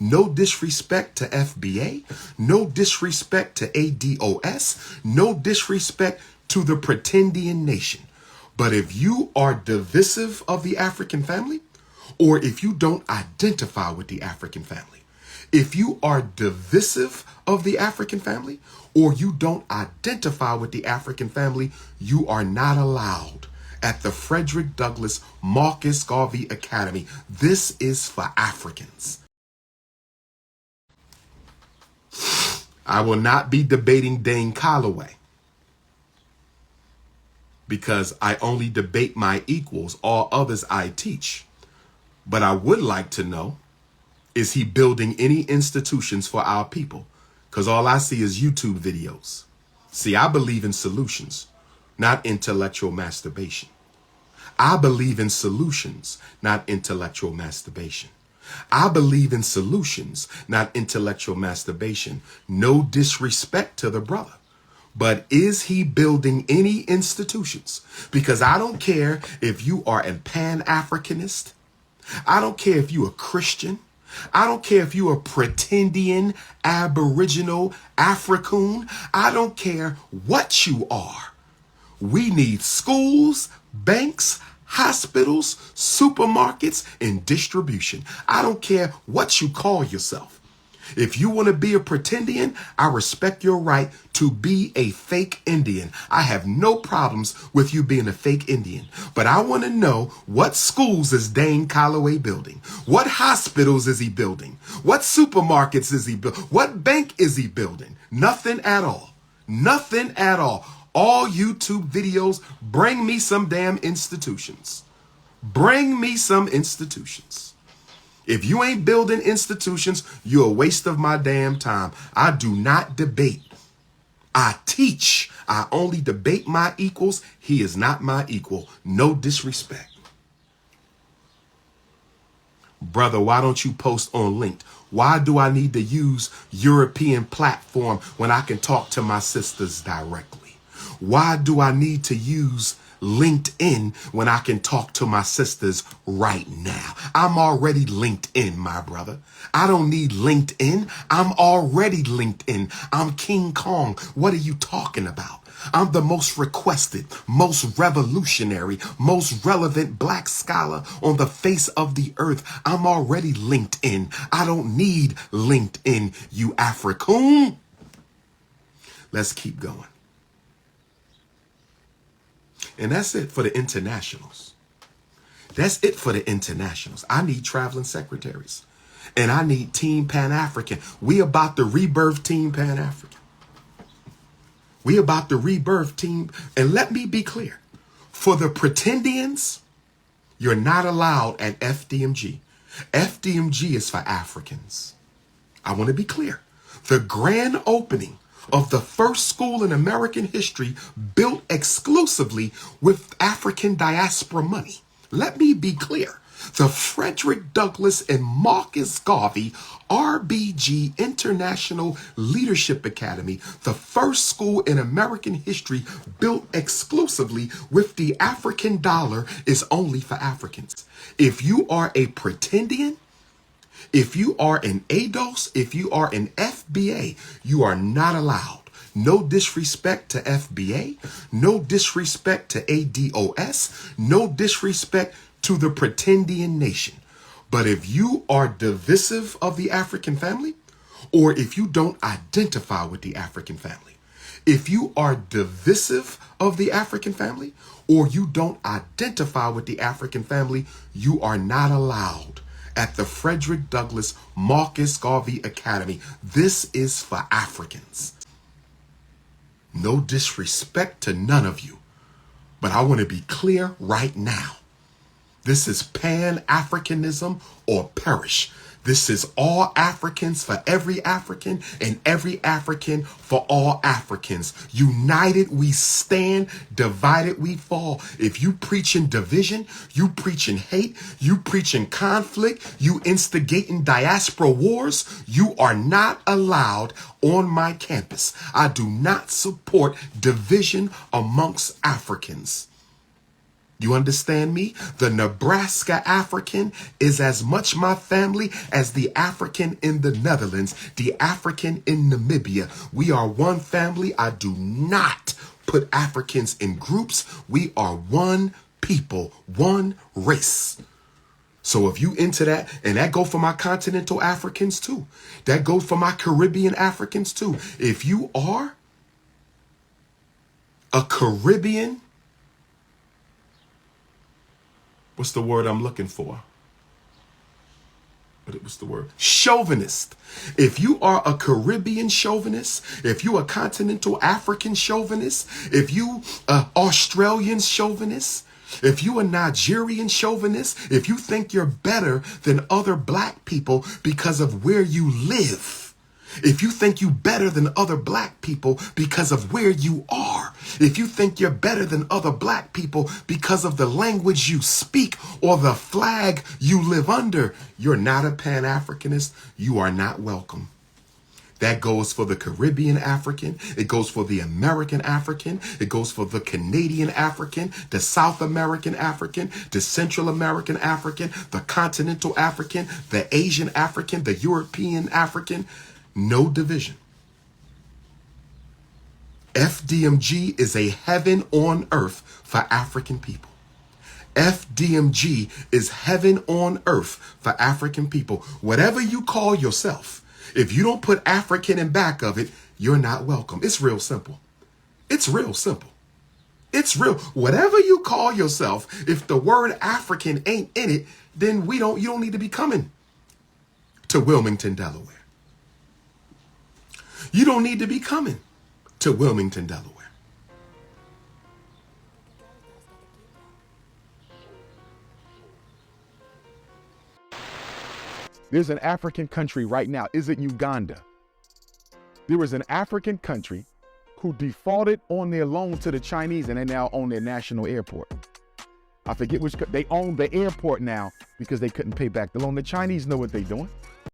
No disrespect to FBA. No disrespect to ADOS. No disrespect to the pretendian nation. But if you are divisive of the African family, or if you don't identify with the African family, if you are divisive of the African family, or you don't identify with the African family, you are not allowed at the Frederick Douglass Marcus Garvey Academy. This is for Africans. I will not be debating DANE CALLOWAY because I only debate my equals. All others I teach. But I would like to know, is he building any institutions for our people? Because all I see is YouTube videos. See, I believe in solutions, not intellectual masturbation. I believe in solutions, not intellectual masturbation. I believe in solutions, not intellectual masturbation. No disrespect to the brother. But is he building any institutions? Because I don't care if you are a Pan-Africanist. I don't care if you're a Christian. I don't care if you're a pretendian, aboriginal, African. I don't care what you are. We need schools, banks, hospitals, supermarkets, and distribution. I don't care what you call yourself. If you want to be a pretendian, I respect your right to be a fake Indian. I have no problems with you being a fake Indian. But I want to know, what schools is DANE CALLOWAY building? What hospitals is he building? What supermarkets is he building? What bank is he building? Nothing at all. Nothing at all. All YouTube videos, bring me some damn institutions. Bring me some institutions. If you ain't building institutions, you're a waste of my damn time. I do not debate. I teach. I only debate my equals. He is not my equal. No disrespect. Brother, why don't you post on LinkedIn? Why do I need to use European platform when I can talk to my sisters directly? Why do I need to use LinkedIn when I can talk to my sisters right now? I'm already LinkedIn, my brother. I don't need LinkedIn. I'm already LinkedIn. I'm King Kong. What are you talking about? I'm the most requested, most revolutionary, most relevant black scholar on the face of the earth. I'm already LinkedIn. I don't need LinkedIn, you African. Let's keep going. And that's it for the internationals. That's it for the internationals. I need traveling secretaries. And I need Team Pan-African. We about to rebirth Team Pan-African. We about to rebirth Team. And let me be clear. For the pretendians, you're not allowed at FDMG. FDMG is for Africans. I want to be clear. The grand opening of the first school in American history built exclusively with African diaspora money. Let me be clear. The Frederick Douglass and Marcus Garvey RBG International Leadership Academy, the first school in American history built exclusively with the African dollar, is only for Africans. If you are a pretendian, if you are an ADOS, if you are an FBA, you are not allowed. No disrespect to FBA, no disrespect to ADOS, no disrespect to the pretendian nation. But if you are divisive of the African family, or if you don't identify with the African family, if you are divisive of the African family, or you don't identify with the African family, you are not allowed at the Frederick Douglass Marcus Garvey Academy. This is for Africans. No disrespect to none of you, but I want to be clear right now. This is Pan-Africanism or perish. This is all Africans for every African and every African for all Africans. United we stand, divided we fall. If you preaching division, you preaching hate, you preaching conflict, you instigating diaspora wars, you are not allowed on my campus. I do not support division amongst Africans. You understand me? The Nebraska African is as much my family as the African in the Netherlands, the African in Namibia. We are one family. I do not put Africans in groups. We are one people, one race. So if you into that, and that go for my continental Africans too. That goes for my Caribbean Africans too. If you are a Caribbean, what's the word I'm looking for? But it was the word chauvinist. If you are a Caribbean chauvinist, if you a continental African chauvinist, if you a Australian chauvinist, if you a Nigerian chauvinist, if you think you're better than other black people because of where you live, if you think you better than other black people because of where you are, if you think you're better than other black people because of the language you speak or the flag you live under, you're not a Pan-Africanist. You are not welcome. That goes for the Caribbean African. It goes for the American African. It goes for the Canadian African, the South American African, the Central American African, the Continental African, the Asian African, the European African. No division. FDMG is a heaven on earth for African people. FDMG is heaven on earth for African people. Whatever you call yourself, if you don't put African in back of it, you're not welcome. It's real simple. It's real simple. It's real. Whatever you call yourself, if the word African ain't in it, then you don't need to be coming to Wilmington, Delaware. You don't need to be coming to Wilmington, Delaware. There's an African country right now. Is it Uganda? There is an African country who defaulted on their loan to the Chinese and they now own their national airport. I forget which, they own the airport now because they couldn't pay back the loan. The Chinese know what they're doing.